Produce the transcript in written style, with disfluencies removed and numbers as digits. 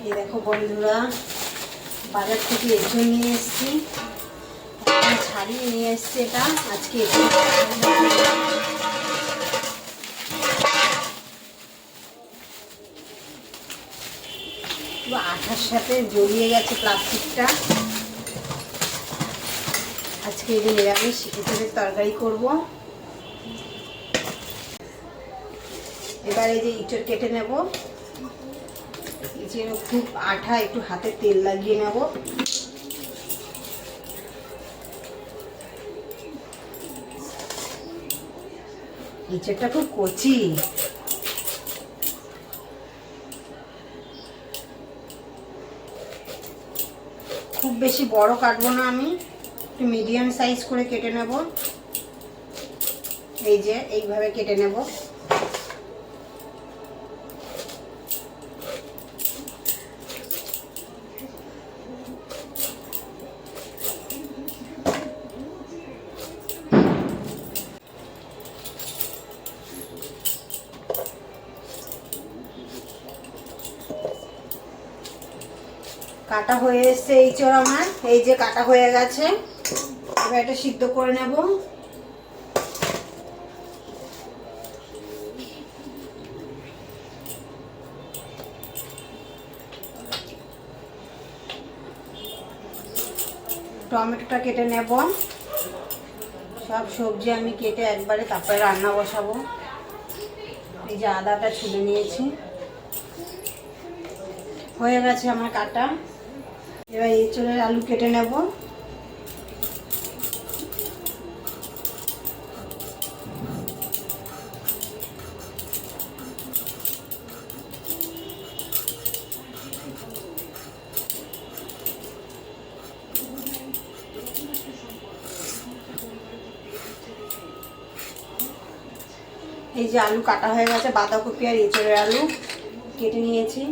এই দেখো বন্ধুরা, বাজার থেকে এঁচড় নিয়ে এসেছি, ছাড়িয়ে নিয়ে এসছি। এটা আজকে আঠার সাথে জড়িয়ে গেছে প্লাস্টিকটা। আজকে এই যে নিরামিষ এঁচড়ের তরকারি করব। এবার এই যে এঁচড় কেটে নেব। এঁচড় খুব আঠা, একটু হাতে তেল লাগিয়ে নেব। এঁচড়টা খুব কচি। খুব বেশি বড় কাটবো না, আমি একটু মিডিয়াম সাইজ করে কেটে নেব। এই যে এইভাবে কেটে নেব। কাটা হয়ে এসছে এঁচড় আমার, এই যে কাটা হয়ে গেছে। এবার এটা সিদ্ধ করে নেব। টমেটোটা কেটে নেব। সব সবজি আমি কেটে একবারে তারপরে রান্না বসাবো। এই যে আদাটা ছুলে নিয়েছি, হয়ে গেছে আমার কাটা। এবার এঁচড়ের আলু কেটে নেব। এই যে আলু কাটা হয়ে গেছে, বাঁধাকপি আর এঁচড়ের আলু কেটে নিয়েছি।